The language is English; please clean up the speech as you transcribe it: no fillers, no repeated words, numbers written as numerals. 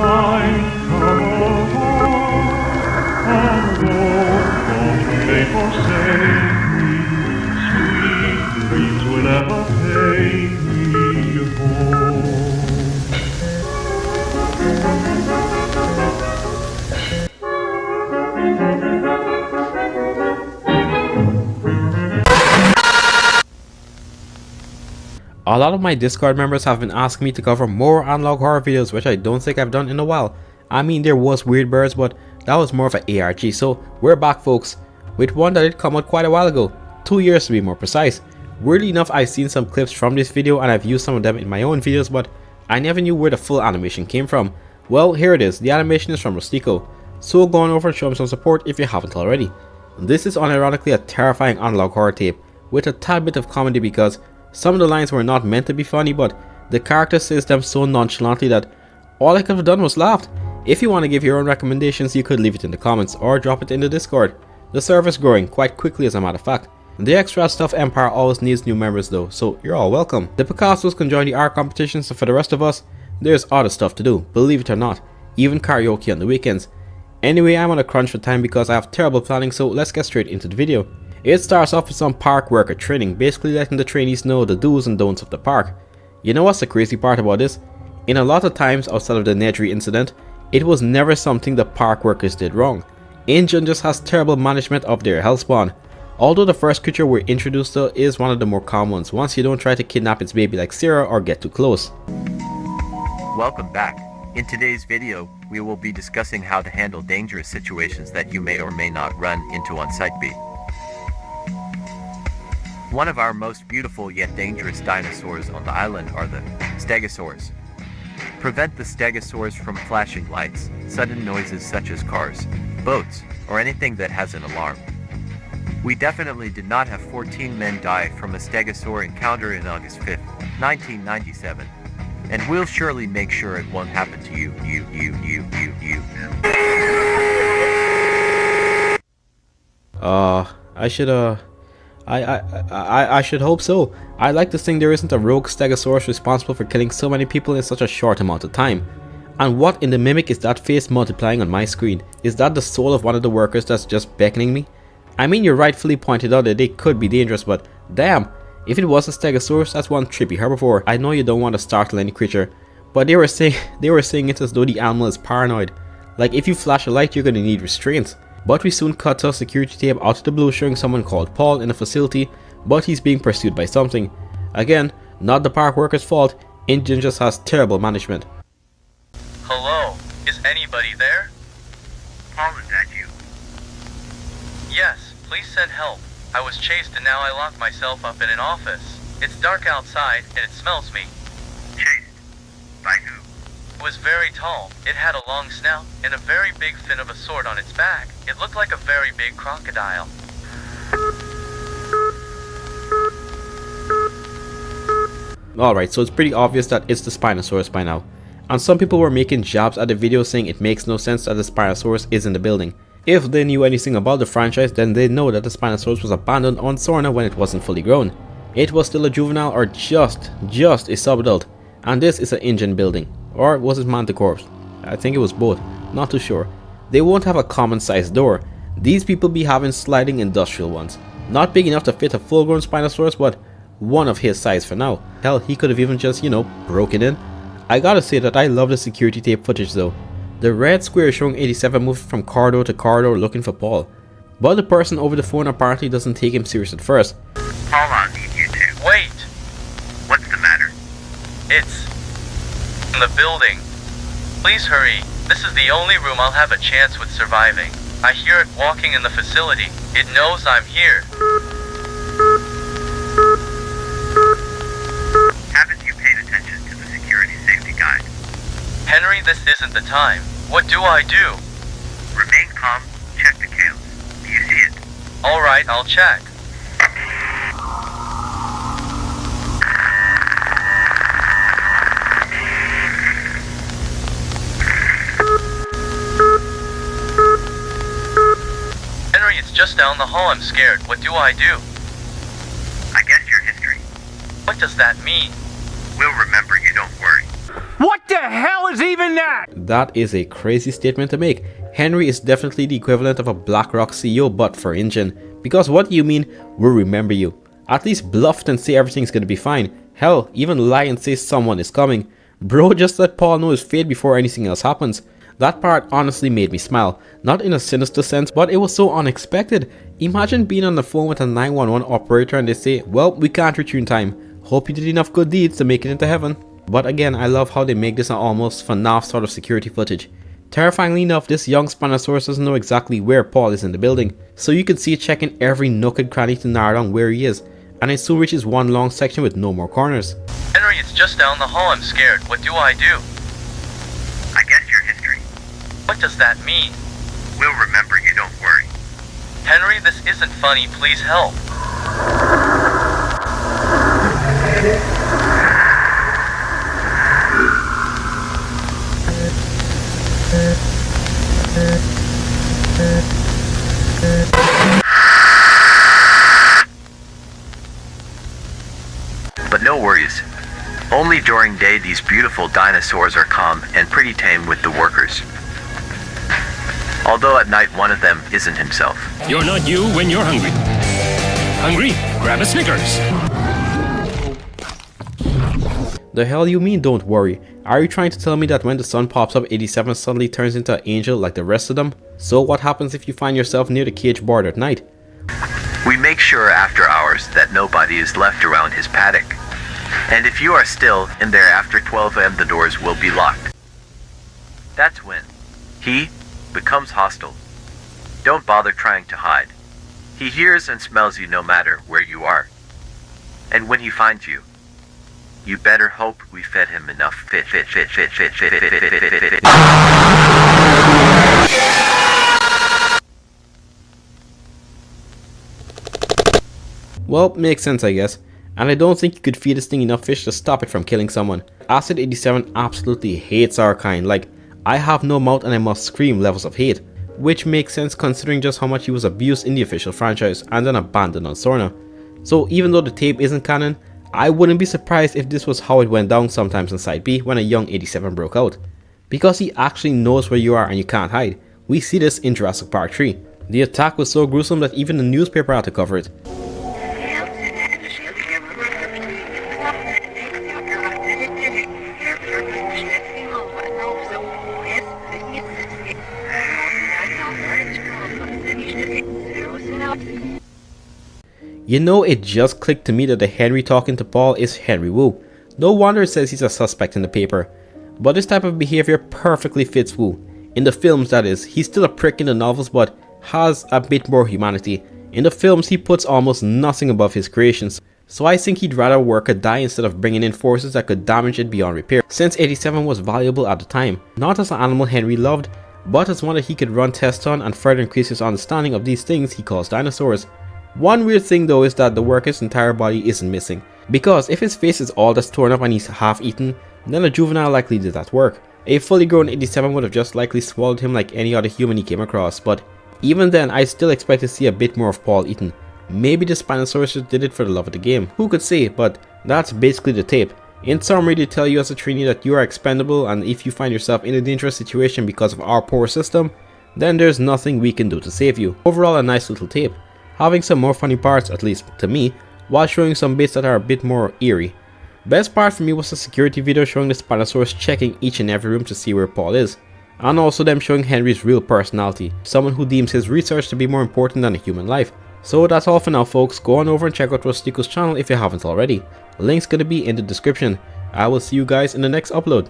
time come along, and though they forsake me, sweet dreams will ever take me home. A lot of my Discord members have been asking me to cover more analog horror videos, which I don't think I've done in a while. I mean, there was Weird Birds, but that was more of an ARG, so we're back folks, with one that did come out quite a while ago, 2 years to be more precise. Weirdly enough, I've seen some clips from this video and I've used some of them in my own videos, but I never knew where the full animation came from. Well, here it is. The animation is from Rustico, so go on over and show him some support if you haven't already. This is unironically a terrifying analog horror tape, with a tad bit of comedy because some of the lines were not meant to be funny, but the character says them so nonchalantly that all I could have done was laughed. If you want to give your own recommendations, you could leave it in the comments or drop it in the Discord. The server is growing quite quickly as a matter of fact. The extra stuff Empire always needs new members though, so you're all welcome. The Picassos can join the art competition, so for the rest of us, there's other stuff to do, believe it or not, even karaoke on the weekends. Anyway, I'm on a crunch for time because I have terrible planning, so let's get straight into the video. It starts off with some park worker training, basically letting the trainees know the do's and don'ts of the park. You know what's the crazy part about this? In a lot of times outside of the Nedry incident, it was never something the park workers did wrong. Injun just has terrible management of their health spawn. Although the first creature we're introduced to is one of the more common ones, once you don't try to kidnap its baby like Sarah or get too close. Welcome back. In today's video, we will be discussing how to handle dangerous situations that you may or may not run into on Site B. One of our most beautiful yet dangerous dinosaurs on the island are the stegosaurs. Prevent the stegosaurs from flashing lights, sudden noises such as cars, boats, or anything that has an alarm. We definitely did not have 14 men die from a stegosaur encounter in August 5th, 1997. And we'll surely make sure it won't happen to you. I should hope so. I like to think there isn't a rogue stegosaurus responsible for killing so many people in such a short amount of time. And what in the mimic is that face multiplying on my screen? Is that the soul of one of the workers that's just beckoning me? I mean, you rightfully pointed out that they could be dangerous, but damn, if it was a stegosaurus, that's one trippy herbivore. I know you don't want to startle any creature, but they were saying it as though the animal is paranoid. Like if you flash a light, you're gonna need restraints. But we soon cut to a security tape out of the blue showing someone called Paul in a facility, but he's being pursued by something. Again, not the park worker's fault, Injun just has terrible management. Hello, is anybody there? Paul, is that you? Yes, please send help. I was chased and now I lock myself up in an office. It's dark outside and it smells me. Chased? By who? It was very tall. It had a long snout and a very big fin of a sort on its back. It looked like a very big crocodile. Alright, so it's pretty obvious that it's the Spinosaurus by now. And some people were making jabs at the video saying it makes no sense that the Spinosaurus is in the building. If they knew anything about the franchise, then they'd know that the Spinosaurus was abandoned on Sorna when it wasn't fully grown. It was still a juvenile or just a subadult. And this is an Injun building. Or was it Manticorp's? I think it was both, not too sure. They won't have a common sized door. These people be having sliding industrial ones. Not big enough to fit a full grown Spinosaurus, but one of his size for now. Hell, he could have even just, broken in. I gotta say that I love the security tape footage though. The red square showing 87 moving from corridor to corridor looking for Paul. But the person over the phone apparently doesn't take him serious at first. Paul, I'll need you too. Wait! What's the matter? It's in the building. Please hurry. This is the only room I'll have a chance with surviving. I hear it walking in the facility. It knows I'm here. Haven't you paid attention to the security safety guide? Henry, this isn't the time. What do I do? Remain calm, check the cams. Do you see it? Alright, I'll check. Henry, it's just down the hall. I'm scared. What do I do? I guess your history. What does that mean? We'll remember you, don't worry. What the hell is even that? That is a crazy statement to make. Henry is definitely the equivalent of a BlackRock CEO but for engine. Because what do you mean, we'll remember you? At least bluff and say everything's gonna be fine. Hell, even lie and say someone is coming. Bro, just let Paul know his fate before anything else happens. That part honestly made me smile. Not in a sinister sense, but it was so unexpected. Imagine being on the phone with a 911 operator and they say, well, we can't reach you in time. Hope you did enough good deeds to make it into heaven. But again, I love how they make this an almost FNAF sort of security footage. Terrifyingly enough, this young Spinosaurus doesn't know exactly where Paul is in the building. So you can see it checking every nook and cranny to narrow down where he is. And it soon reaches one long section with no more corners. Henry, it's just down the hall. I'm scared. What do I do? I guess your history. What does that mean? We'll remember you, don't worry. Henry, this isn't funny. Please help. But no worries. Only during day these beautiful dinosaurs are calm and pretty tame with the workers. Although at night one of them isn't himself. You're not you when you're hungry. Hungry? Grab a Snickers. The hell you mean don't worry? Are you trying to tell me that when the sun pops up 87 suddenly turns into an angel like the rest of them? So what happens if you find yourself near the cage board at night? We make sure after hours that nobody is left around his paddock. And if you are still in there after 12 am, the doors will be locked. That's when he becomes hostile. Don't bother trying to hide. He hears and smells you no matter where you are. And when he finds you, you better hope we fed him enough fit. Well, makes sense I guess. And I don't think you could feed this thing enough fish to stop it from killing someone. Acid 87 absolutely hates our kind, like, I have no mouth and I must scream levels of hate. Which makes sense considering just how much he was abused in the official franchise and then abandoned on Sorna. So even though the tape isn't canon, I wouldn't be surprised if this was how it went down sometimes in Side B when a young 87 broke out. Because he actually knows where you are and you can't hide. We see this in Jurassic Park 3. The attack was so gruesome that even the newspaper had to cover it. You know, it just clicked to me that the Henry talking to Paul is Henry Wu. No wonder it says he's a suspect in the paper. But this type of behavior perfectly fits Wu. In the films that is, he's still a prick in the novels but has a bit more humanity. In the films he puts almost nothing above his creations. So I think he'd rather work or die instead of bringing in forces that could damage it beyond repair. Since 87 was valuable at the time, not as an animal Henry loved, but as one that he could run tests on and further increase his understanding of these things he calls dinosaurs. One weird thing though is that the worker's entire body isn't missing, because if his face is all that's torn up and he's half eaten, then a juvenile likely did that work. A fully grown 87 would have just likely swallowed him like any other human he came across, but even then I still expect to see a bit more of Paul eaten. Maybe the Spinosaurus just did it for the love of the game, who could say, but that's basically the tape. In summary, they tell you as a trainee that you are expendable, and if you find yourself in a dangerous situation because of our poor system, then there's nothing we can do to save you. Overall, a nice little tape, having some more funny parts, at least to me, while showing some bits that are a bit more eerie. Best part for me was the security video showing the Spinosaurus checking each and every room to see where Paul is, and also them showing Henry's real personality, someone who deems his research to be more important than a human life. So that's all for now folks, go on over and check out Rustico's channel if you haven't already. Link's gonna be in the description. I will see you guys in the next upload.